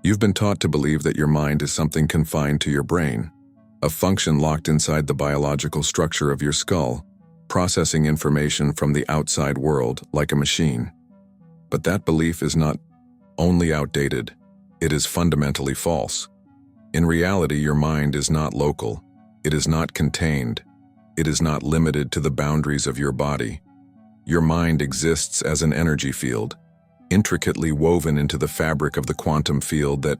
You've been taught to believe that your mind is something confined to your brain, a function locked inside the biological structure of your skull, processing information from the outside world like a machine. But that belief is not only outdated, it is fundamentally false. In reality, your mind is not local, it is not contained, it is not limited to the boundaries of your body. Your mind exists as an energy field, intricately woven into the fabric of the quantum field that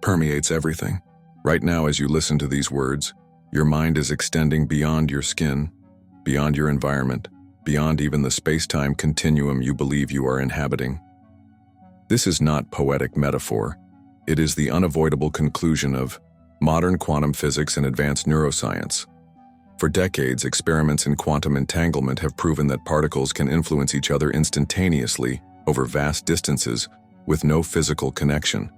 permeates everything. Right now, as you listen to these words, your mind is extending beyond your skin, beyond your environment, beyond even the space-time continuum you believe you are inhabiting. This is not poetic metaphor. It is the unavoidable conclusion of modern quantum physics and advanced neuroscience. For decades, experiments in quantum entanglement have proven that particles can influence each other instantaneously over vast distances with no physical connection.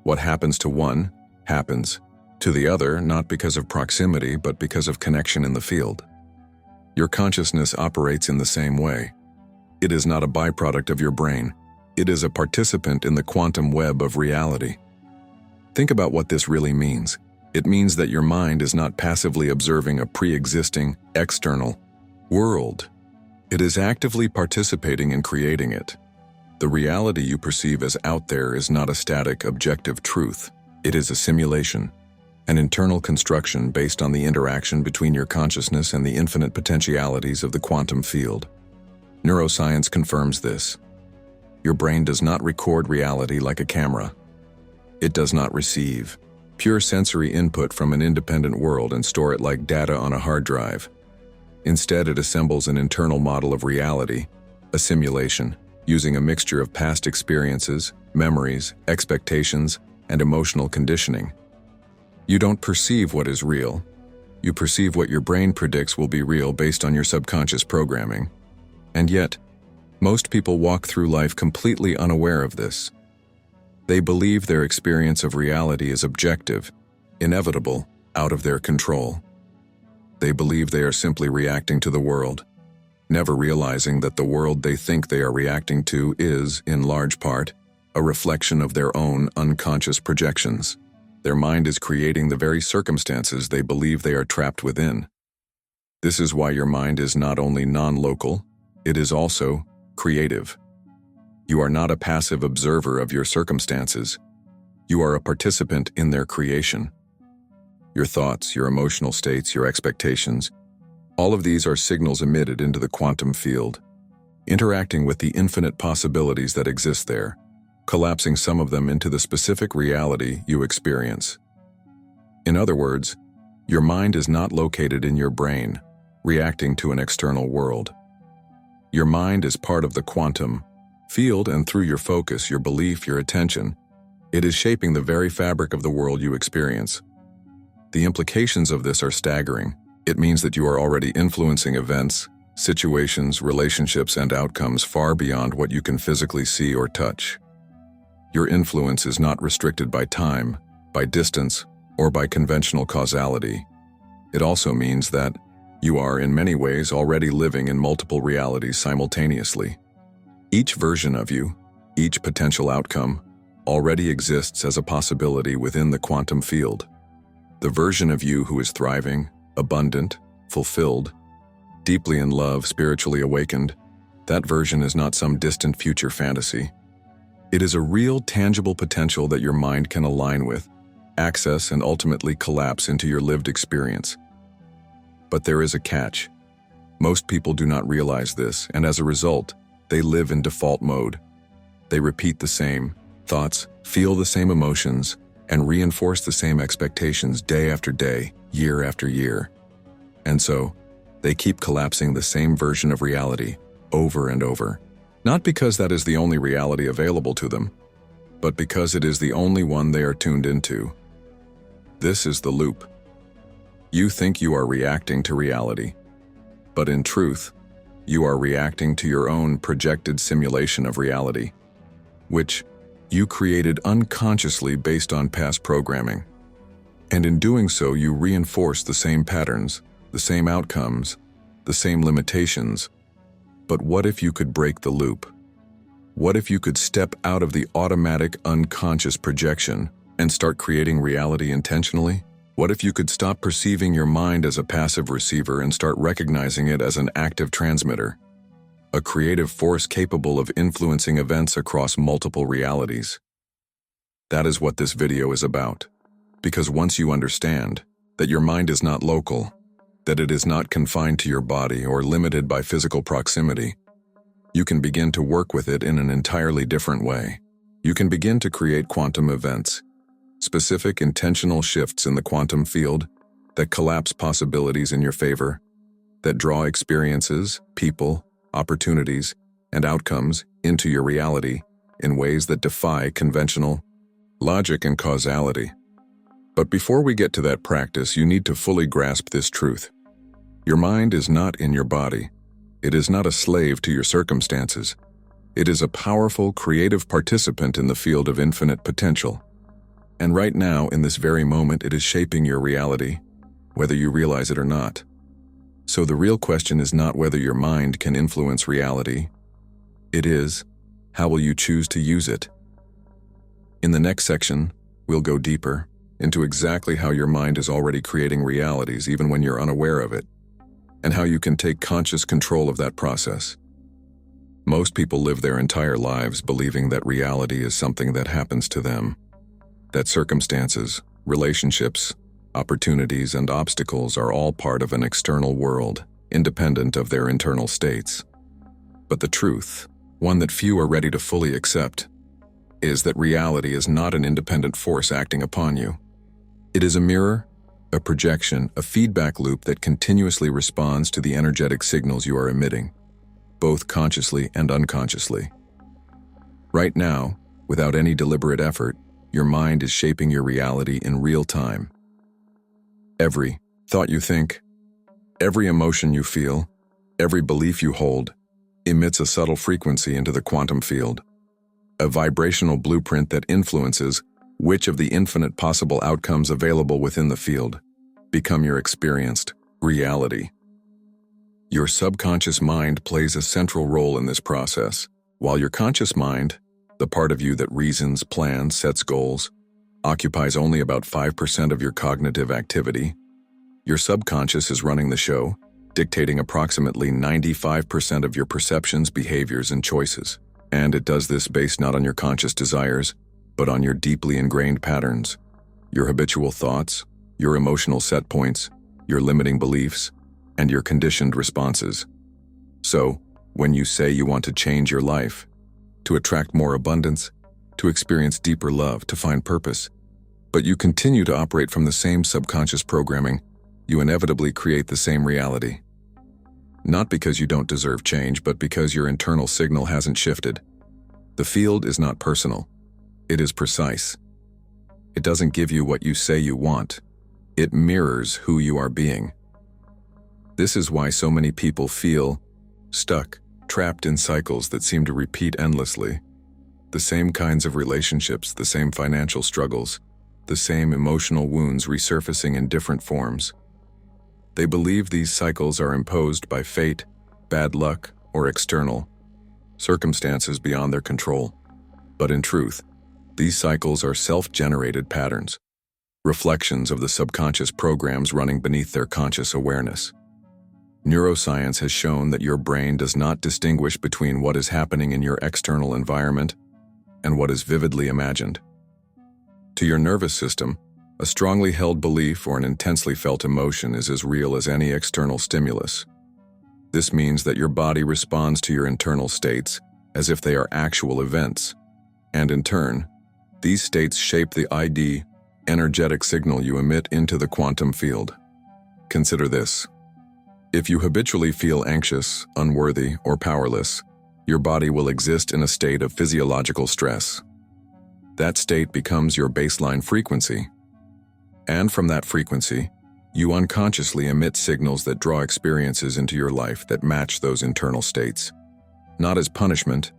What happens to one happens to the other, not because of proximity, but because of connection in the field. Your consciousness operates in the same way. It is not a byproduct of your brain. It is a participant in the quantum web of reality. Think about what this really means. It means that your mind is not passively observing a pre-existing, external world. It is actively participating in creating it. The reality you perceive as out there is not a static, objective truth. It is a simulation, an internal construction based on the interaction between your consciousness and the infinite potentialities of the quantum field. Neuroscience confirms this. Your brain does not record reality like a camera. It does not receive pure sensory input from an independent world and store it like data on a hard drive. Instead, it assembles an internal model of reality, a simulation, using a mixture of past experiences, memories, expectations, and emotional conditioning. You don't perceive what is real. You perceive what your brain predicts will be real based on your subconscious programming. And yet, most people walk through life completely unaware of this. They believe their experience of reality is objective, inevitable, out of their control. They believe they are simply reacting to the world, never realizing that the world they think they are reacting to is, in large part, a reflection of their own unconscious projections. Their mind is creating the very circumstances they believe they are trapped within. This is why your mind is not only non-local, it is also creative. You are not a passive observer of your circumstances. You are a participant in their creation. Your thoughts, your emotional states, your expectations, all of these are signals emitted into the quantum field, interacting with the infinite possibilities that exist there, collapsing some of them into the specific reality you experience. In other words, your mind is not located in your brain, reacting to an external world. Your mind is part of the quantum field, and through your focus, your belief, your attention, it is shaping the very fabric of the world you experience. The implications of this are staggering. It means that you are already influencing events, situations, relationships, and outcomes far beyond what you can physically see or touch. Your influence is not restricted by time, by distance, or by conventional causality. It also means that you are, in many ways, already living in multiple realities simultaneously. Each version of you, each potential outcome, already exists as a possibility within the quantum field. The version of you who is thriving, abundant, fulfilled, deeply in love, spiritually awakened, that version is not some distant future fantasy. It is a real, tangible potential that your mind can align with, access, and ultimately collapse into your lived experience. But there is a catch. Most people do not realize this, and as a result, they live in default mode. They repeat the same thoughts, feel the same emotions, and reinforce the same expectations day after day, year after year. And so, they keep collapsing the same version of reality over and over. Not because that is the only reality available to them, but because it is the only one they are tuned into. This is the loop. You think you are reacting to reality, but in truth, you are reacting to your own projected simulation of reality, which you created unconsciously based on past programming. And in doing so, you reinforce the same patterns, the same outcomes, the same limitations. But what if you could break the loop? What if you could step out of the automatic, unconscious projection and start creating reality intentionally? What if you could stop perceiving your mind as a passive receiver and start recognizing it as an active transmitter? A creative force capable of influencing events across multiple realities. That is what this video is about. Because once you understand that your mind is not local, that it is not confined to your body or limited by physical proximity, you can begin to work with it in an entirely different way. You can begin to create quantum events, specific intentional shifts in the quantum field that collapse possibilities in your favor, that draw experiences, people, opportunities, and outcomes into your reality in ways that defy conventional logic and causality. But before we get to that practice, you need to fully grasp this truth. Your mind is not in your body. It is not a slave to your circumstances. It is a powerful, creative participant in the field of infinite potential. And right now, in this very moment, it is shaping your reality, whether you realize it or not. So the real question is not whether your mind can influence reality. It is, how will you choose to use it? In the next section, we'll go deeper into exactly how your mind is already creating realities even when you're unaware of it, and how you can take conscious control of that process. Most people live their entire lives believing that reality is something that happens to them, that circumstances, relationships, opportunities, and obstacles are all part of an external world, independent of their internal states. But the truth, one that few are ready to fully accept, is that reality is not an independent force acting upon you. It is a mirror, a projection, a feedback loop that continuously responds to the energetic signals you are emitting, both consciously and unconsciously. Right now, without any deliberate effort, your mind is shaping your reality in real time. Every thought you think, every emotion you feel, every belief you hold, emits a subtle frequency into the quantum field, a vibrational blueprint that influences which of the infinite possible outcomes available within the field become your experienced reality. Your subconscious mind plays a central role in this process, while your conscious mind, the part of you that reasons, plans, sets goals, occupies only about 5% of your cognitive activity. Your subconscious is running the show, dictating approximately 95% of your perceptions, behaviors, and choices. And it does this based not on your conscious desires, but on your deeply ingrained patterns, your habitual thoughts, your emotional set points, your limiting beliefs, and your conditioned responses. So, when you say you want to change your life, to attract more abundance, to experience deeper love, to find purpose, but you continue to operate from the same subconscious programming, you inevitably create the same reality. Not because you don't deserve change, but because your internal signal hasn't shifted. The field is not personal. It is precise. It doesn't give you what you say you want. It mirrors who you are being. This is why so many people feel stuck, trapped in cycles that seem to repeat endlessly. The same kinds of relationships, the same financial struggles, the same emotional wounds resurfacing in different forms. They believe these cycles are imposed by fate, bad luck, or external circumstances beyond their control. But in truth, these cycles are self-generated patterns, reflections of the subconscious programs running beneath their conscious awareness. Neuroscience has shown that your brain does not distinguish between what is happening in your external environment and what is vividly imagined. To your nervous system, a strongly held belief or an intensely felt emotion is as real as any external stimulus. This means that your body responds to your internal states as if they are actual events, and in turn, these states shape the ID, energetic signal you emit into the quantum field. Consider this. If you habitually feel anxious, unworthy, or powerless, your body will exist in a state of physiological stress. That state becomes your baseline frequency. And from that frequency, you unconsciously emit signals that draw experiences into your life that match those internal states. Not as punishment,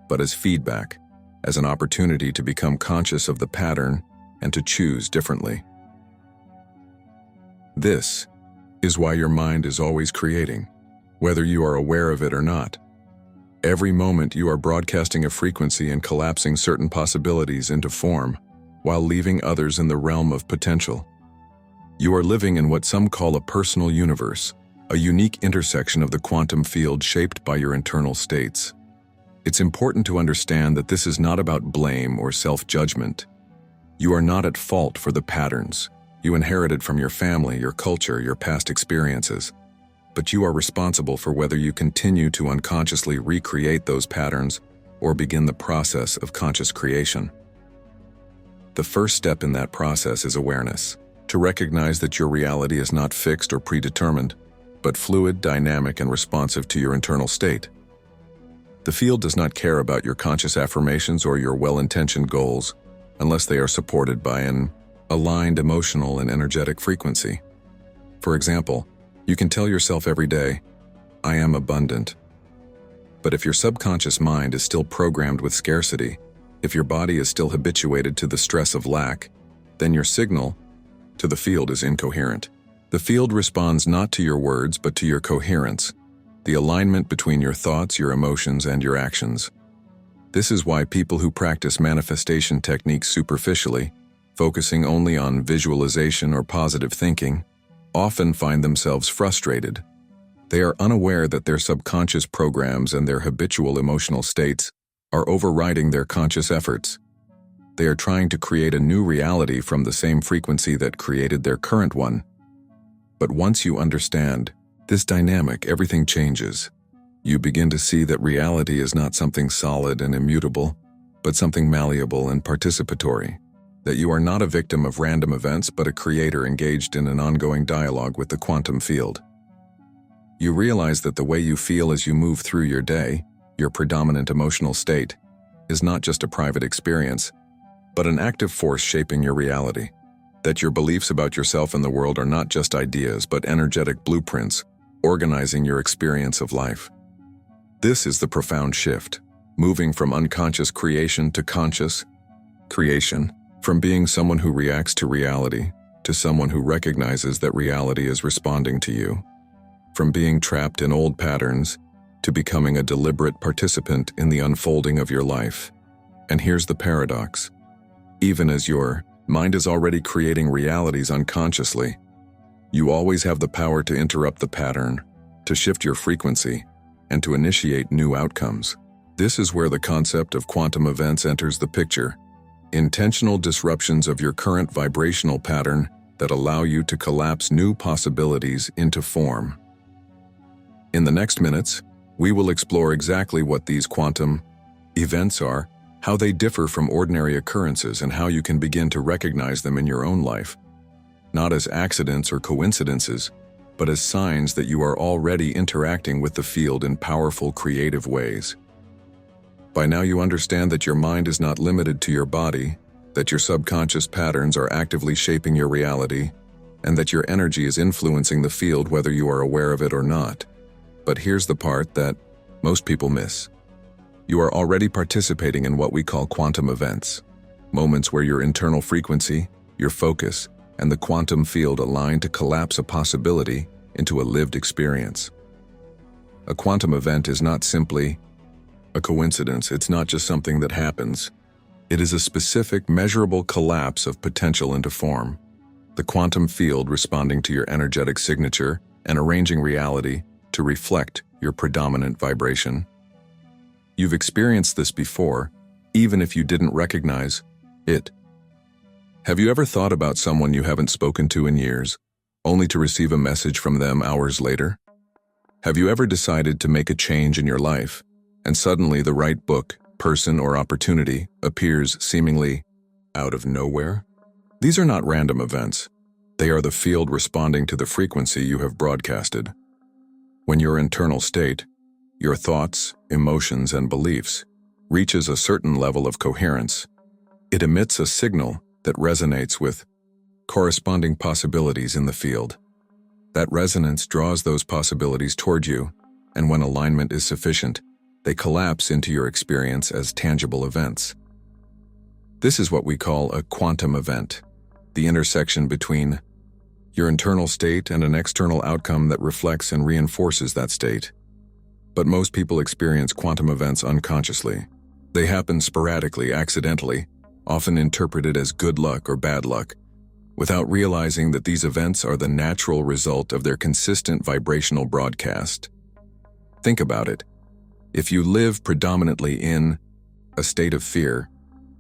but as feedback, as an opportunity to become conscious of the pattern and to choose differently. This is why your mind is always creating, whether you are aware of it or not. Every moment you are broadcasting a frequency and collapsing certain possibilities into form, while leaving others in the realm of potential. You are living in what some call a personal universe, a unique intersection of the quantum field shaped by your internal states. It's important to understand that this is not about blame or self-judgment. You are not at fault for the patterns you inherited from your family, your culture, your past experiences. But you are responsible for whether you continue to unconsciously recreate those patterns or begin the process of conscious creation. The first step in that process is awareness, to recognize that your reality is not fixed or predetermined, but fluid, dynamic, and responsive to your internal state. The field does not care about your conscious affirmations or your well-intentioned goals unless they are supported by an aligned emotional and energetic frequency. For example, you can tell yourself every day, "I am abundant." But if your subconscious mind is still programmed with scarcity, if your body is still habituated to the stress of lack, then your signal to the field is incoherent. The field responds not to your words but to your coherence, the alignment between your thoughts, your emotions, and your actions. This is why people who practice manifestation techniques superficially, focusing only on visualization or positive thinking, often find themselves frustrated. They are unaware that their subconscious programs and their habitual emotional states are overriding their conscious efforts. They are trying to create a new reality from the same frequency that created their current one. But once you understand this dynamic, everything changes. You begin to see that reality is not something solid and immutable, but something malleable and participatory. That you are not a victim of random events, but a creator engaged in an ongoing dialogue with the quantum field. You realize that the way you feel as you move through your day, your predominant emotional state, is not just a private experience, but an active force shaping your reality. That your beliefs about yourself and the world are not just ideas, but energetic blueprints, organizing your experience of life. This is the profound shift, moving from unconscious creation to conscious creation. From being someone who reacts to reality, to someone who recognizes that reality is responding to you. From being trapped in old patterns, to becoming a deliberate participant in the unfolding of your life. And here's the paradox. Even as your mind is already creating realities unconsciously, you always have the power to interrupt the pattern, to shift your frequency, and to initiate new outcomes. This is where the concept of quantum events enters the picture. Intentional disruptions of your current vibrational pattern that allow you to collapse new possibilities into form. In the next minutes, we will explore exactly what these quantum events are, how they differ from ordinary occurrences, and how you can begin to recognize them in your own life, not as accidents or coincidences, but as signs that you are already interacting with the field in powerful, creative ways. By now you understand that your mind is not limited to your body, that your subconscious patterns are actively shaping your reality, and that your energy is influencing the field whether you are aware of it or not. But here's the part that most people miss. You are already participating in what we call quantum events, moments where your internal frequency, your focus, and the quantum field align to collapse a possibility into a lived experience. A quantum event is not simply a coincidence. It's not just something that happens. It is a specific, measurable collapse of potential into form. The quantum field responding to your energetic signature and arranging reality to reflect your predominant vibration. You've experienced this before, even if you didn't recognize it. Have you ever thought about someone you haven't spoken to in years, only to receive a message from them hours later? Have you ever decided to make a change in your life, and suddenly the right book, person, or opportunity appears seemingly out of nowhere? These are not random events. They are the field responding to the frequency you have broadcasted. When your internal state, your thoughts, emotions, and beliefs, reaches a certain level of coherence, it emits a signal that resonates with corresponding possibilities in the field. That resonance draws those possibilities toward you, and when alignment is sufficient, they collapse into your experience as tangible events. This is what we call a quantum event, the intersection between your internal state and an external outcome that reflects and reinforces that state. But most people experience quantum events unconsciously. They happen sporadically, accidentally, often interpreted as good luck or bad luck, without realizing that these events are the natural result of their consistent vibrational broadcast. Think about it. If you live predominantly in a state of fear,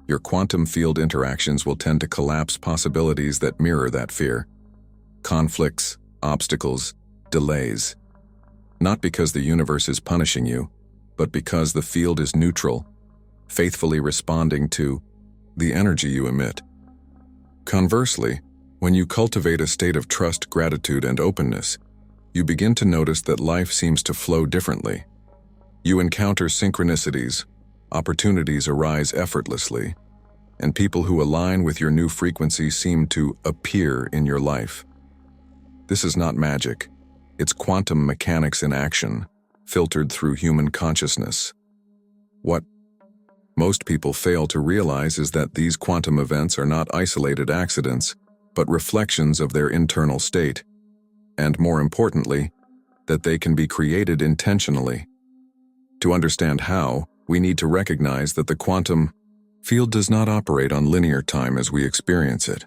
your quantum field interactions will tend to collapse possibilities that mirror that fear. Conflicts, obstacles, delays. Not because the universe is punishing you, but because the field is neutral, faithfully responding to the energy you emit. Conversely, when you cultivate a state of trust, gratitude, and openness, you begin to notice that life seems to flow differently. You encounter synchronicities, opportunities arise effortlessly, and people who align with your new frequency seem to appear in your life. This is not magic. It's quantum mechanics in action, filtered through human consciousness. What most people fail to realize is that these quantum events are not isolated accidents, but reflections of their internal state, and more importantly, that they can be created intentionally. To understand how, we need to recognize that the quantum field does not operate on linear time as we experience it.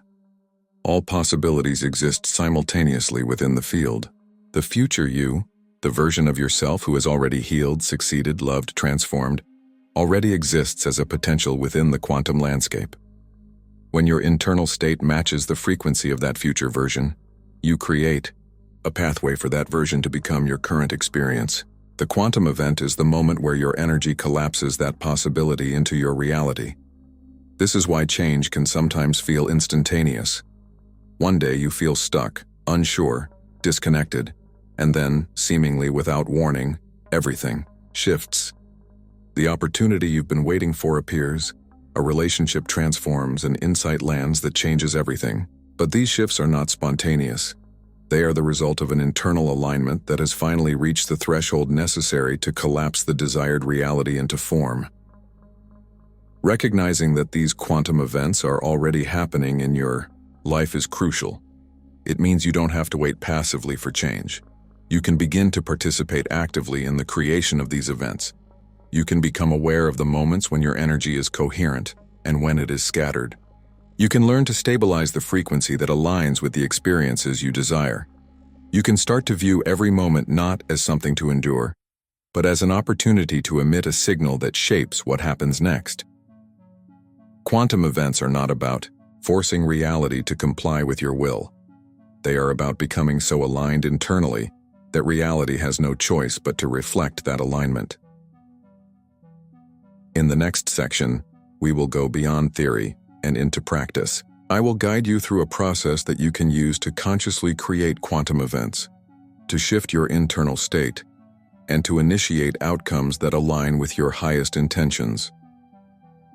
All possibilities exist simultaneously within the field. The future you, the version of yourself who has already healed, succeeded, loved, transformed, already exists as a potential within the quantum landscape. When your internal state matches the frequency of that future version, you create a pathway for that version to become your current experience. The quantum event is the moment where your energy collapses that possibility into your reality. This is why change can sometimes feel instantaneous. One day you feel stuck, unsure, disconnected, and then, seemingly without warning, everything shifts. The opportunity you've been waiting for appears, a relationship transforms, an insight lands that changes everything. But these shifts are not spontaneous. They are the result of an internal alignment that has finally reached the threshold necessary to collapse the desired reality into form. Recognizing that these quantum events are already happening in your life is crucial. It means you don't have to wait passively for change. You can begin to participate actively in the creation of these events. You can become aware of the moments when your energy is coherent and when it is scattered. You can learn to stabilize the frequency that aligns with the experiences you desire. You can start to view every moment not as something to endure, but as an opportunity to emit a signal that shapes what happens next. Quantum events are not about forcing reality to comply with your will. They are about becoming so aligned internally that reality has no choice but to reflect that alignment. In the next section, we will go beyond theory and into practice. I will guide you through a process that you can use to consciously create quantum events, to shift your internal state, and to initiate outcomes that align with your highest intentions.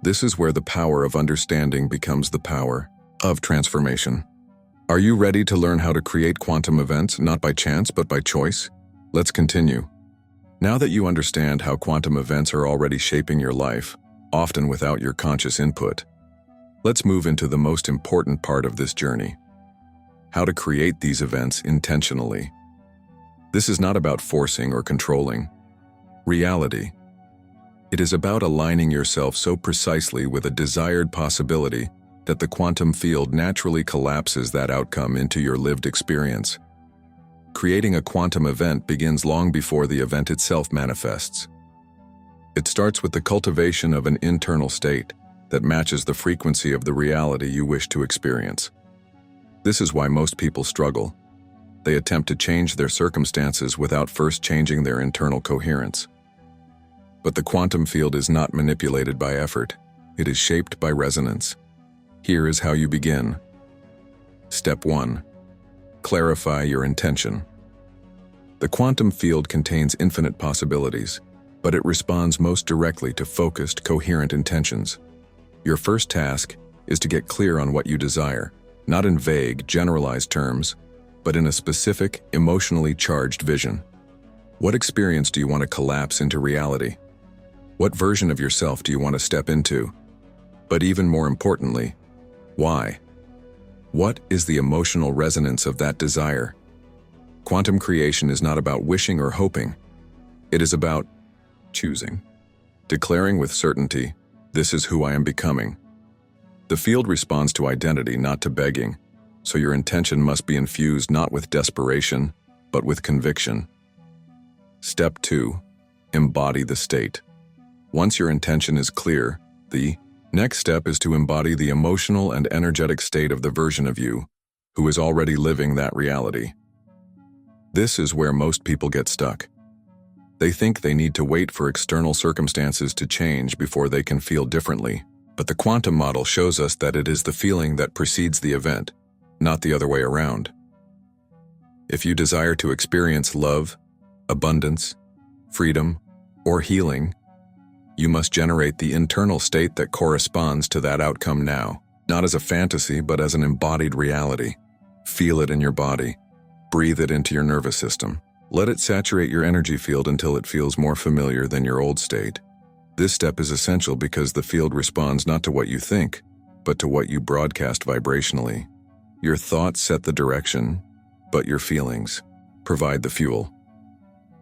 This is where the power of understanding becomes the power of transformation. Are you ready to learn how to create quantum events, not by chance but by choice? Let's continue. Now that you understand how quantum events are already shaping your life, often without your conscious input, let's move into the most important part of this journey: how to create these events intentionally. This is not about forcing or controlling reality. It is about aligning yourself so precisely with a desired possibility that the quantum field naturally collapses that outcome into your lived experience. Creating a quantum event begins long before the event itself manifests. It starts with the cultivation of an internal state that matches the frequency of the reality you wish to experience. This is why most people struggle. They attempt to change their circumstances without first changing their internal coherence. But the quantum field is not manipulated by effort. It is shaped by resonance. Here is how you begin. Step 1. Clarify your intention. The quantum field contains infinite possibilities, but it responds most directly to focused, coherent intentions. Your first task is to get clear on what you desire, not in vague, generalized terms, but in a specific, emotionally charged vision. What experience do you want to collapse into reality? What version of yourself do you want to step into? But even more importantly, why? What is the emotional resonance of that desire? Quantum creation is not about wishing or hoping. It is about choosing, declaring with certainty, "This is who I am becoming." The field responds to identity, not to begging, so your intention must be infused not with desperation, but with conviction. Step 2. Embody the state. Once your intention is clear, the next step is to embody the emotional and energetic state of the version of you who is already living that reality. This is where most people get stuck. They think they need to wait for external circumstances to change before they can feel differently, but the quantum model shows us that it is the feeling that precedes the event, not the other way around. If you desire to experience love, abundance, freedom, or healing, you must generate the internal state that corresponds to that outcome now, not as a fantasy, but as an embodied reality. Feel it in your body. Breathe it into your nervous system. Let it saturate your energy field until it feels more familiar than your old state. This step is essential because the field responds not to what you think, but to what you broadcast vibrationally. Your thoughts set the direction, but your feelings provide the fuel.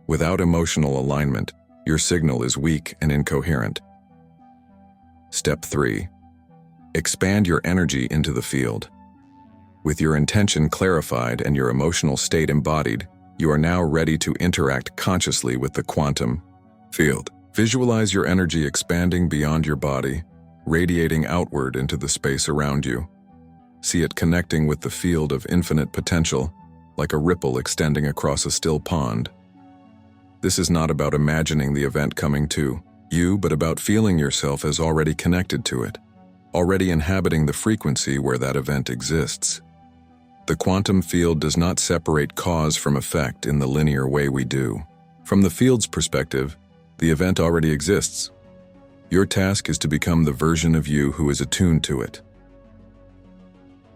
Without emotional alignment, your signal is weak and incoherent. Step 3. Expand your energy into the field. With your intention clarified and your emotional state embodied, you are now ready to interact consciously with the quantum field. Visualize your energy expanding beyond your body, radiating outward into the space around you. See it connecting with the field of infinite potential, like a ripple extending across a still pond. This is not about imagining the event coming to you, but about feeling yourself as already connected to it, already inhabiting the frequency where that event exists. The quantum field does not separate cause from effect in the linear way we do. From the field's perspective, the event already exists. Your task is to become the version of you who is attuned to it.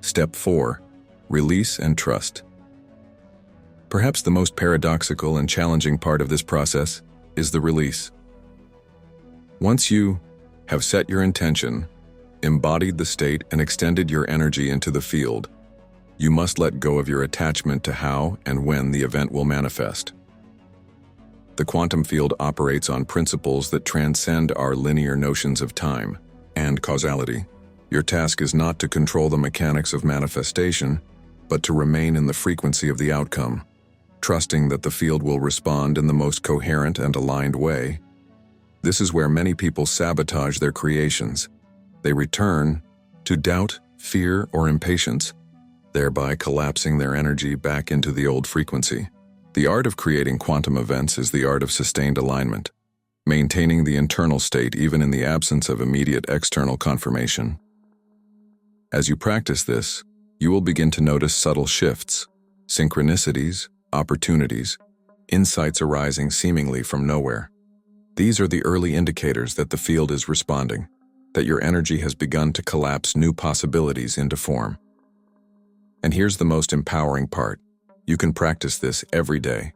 Step 4. Release and trust. Perhaps the most paradoxical and challenging part of this process is the release. Once you have set your intention, embodied the state, and extended your energy into the field, you must let go of your attachment to how and when the event will manifest. The quantum field operates on principles that transcend our linear notions of time and causality. Your task is not to control the mechanics of manifestation, but to remain in the frequency of the outcome, trusting that the field will respond in the most coherent and aligned way. This is where many people sabotage their creations. They return to doubt, fear, or impatience, thereby collapsing their energy back into the old frequency. The art of creating quantum events is the art of sustained alignment, maintaining the internal state even in the absence of immediate external confirmation. As you practice this, you will begin to notice subtle shifts, synchronicities, opportunities, insights arising seemingly from nowhere. These are the early indicators that the field is responding, that your energy has begun to collapse new possibilities into form. And here's the most empowering part. You can practice this every day.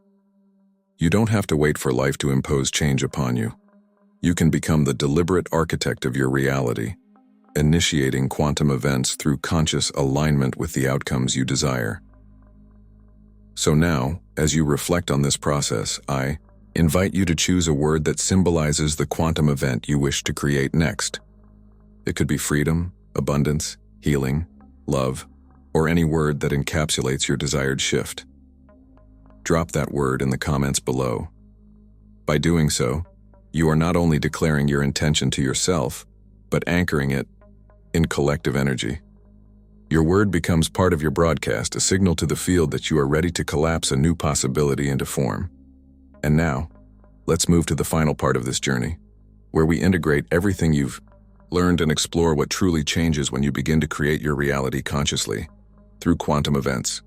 You don't have to wait for life to impose change upon you. You can become the deliberate architect of your reality, initiating quantum events through conscious alignment with the outcomes you desire. So now, as you reflect on this process, I invite you to choose a word that symbolizes the quantum event you wish to create next. It could be freedom, abundance, healing, love, or any word that encapsulates your desired shift. Drop that word in the comments below. By doing so, you are not only declaring your intention to yourself, but anchoring it in collective energy. Your word becomes part of your broadcast, a signal to the field that you are ready to collapse a new possibility into form. And now, let's move to the final part of this journey, where we integrate everything you've learned and explore what truly changes when you begin to create your reality consciously, through quantum events.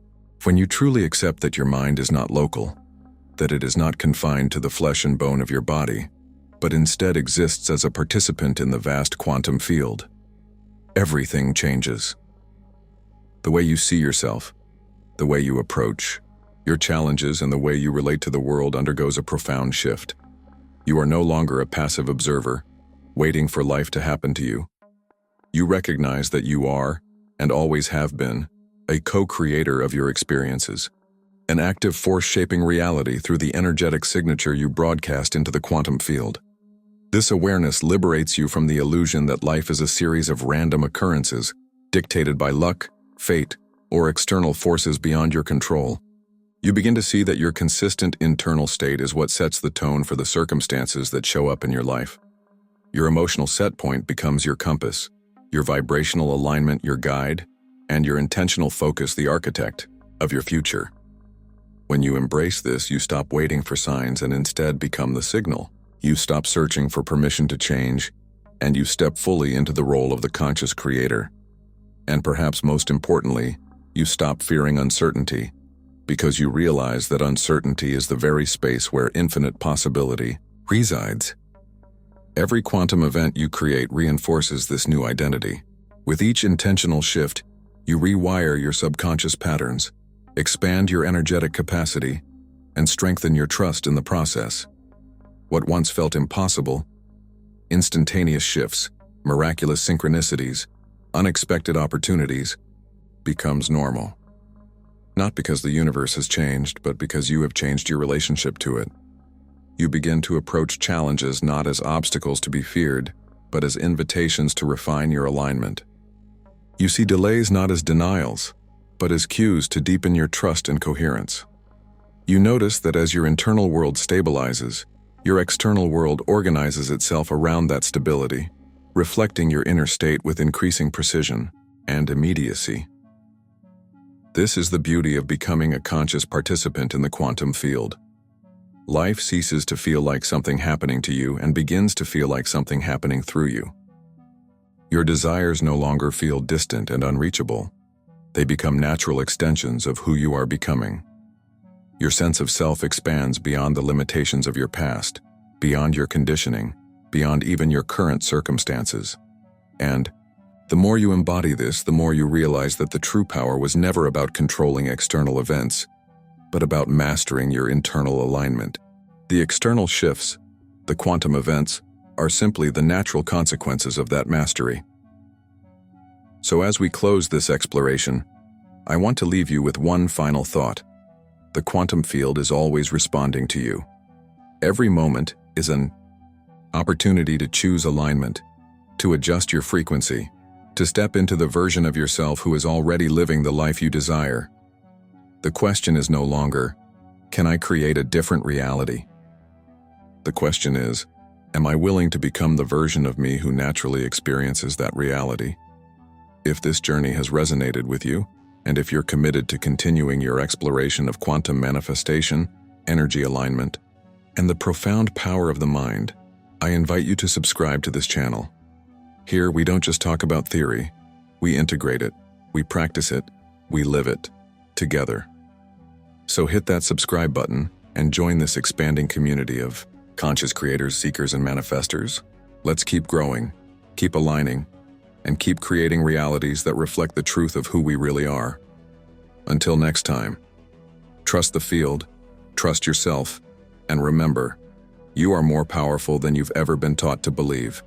When you truly accept that your mind is not local, that it is not confined to the flesh and bone of your body, but instead exists as a participant in the vast quantum field, everything changes. The way you see yourself, the way you approach your challenges, and the way you relate to the world undergoes a profound shift. You are no longer a passive observer, waiting for life to happen to you. You recognize that you are, and always have been, a co-creator of your experiences, an active force shaping reality through the energetic signature you broadcast into the quantum field. This awareness liberates you from the illusion that life is a series of random occurrences, dictated by luck, fate, or external forces beyond your control. You begin to see that your consistent internal state is what sets the tone for the circumstances that show up in your life. Your emotional set point becomes your compass, your vibrational alignment your guide, and your intentional focus the architect of your future. When you embrace this, you stop waiting for signs and instead become the signal. You stop searching for permission to change, and you step fully into the role of the conscious creator. And perhaps most importantly, you stop fearing uncertainty, because you realize that uncertainty is the very space where infinite possibility resides. Every quantum event you create reinforces this new identity. With each intentional shift, you rewire your subconscious patterns, expand your energetic capacity, and strengthen your trust in the process. What once felt impossible, instantaneous shifts, miraculous synchronicities, unexpected opportunities, becomes normal. Not because the universe has changed, but because you have changed your relationship to it. You begin to approach challenges not as obstacles to be feared, but as invitations to refine your alignment. You see delays not as denials, but as cues to deepen your trust and coherence. You notice that as your internal world stabilizes, your external world organizes itself around that stability, reflecting your inner state with increasing precision and immediacy. This is the beauty of becoming a conscious participant in the quantum field. Life ceases to feel like something happening to you and begins to feel like something happening through you. Your desires no longer feel distant and unreachable. They become natural extensions of who you are becoming. Your sense of self expands beyond the limitations of your past, beyond your conditioning, beyond even your current circumstances. And the more you embody this, the more you realize that the true power was never about controlling external events, but about mastering your internal alignment. The external shifts, the quantum events, are simply the natural consequences of that mastery. So as we close this exploration, I want to leave you with one final thought. The quantum field is always responding to you. Every moment is an opportunity to choose alignment, to adjust your frequency, to step into the version of yourself who is already living the life you desire. The question is no longer, can I create a different reality? The question is, am I willing to become the version of me who naturally experiences that reality? If this journey has resonated with you, and if you're committed to continuing your exploration of quantum manifestation, energy alignment, and the profound power of the mind, I invite you to subscribe to this channel. Here, we don't just talk about theory. We integrate it, we practice it, we live it, together. So hit that subscribe button and join this expanding community of conscious creators, seekers, and manifestors. Let's keep growing, keep aligning, and keep creating realities that reflect the truth of who we really are. Until next time, trust the field, trust yourself, and remember, you are more powerful than you've ever been taught to believe.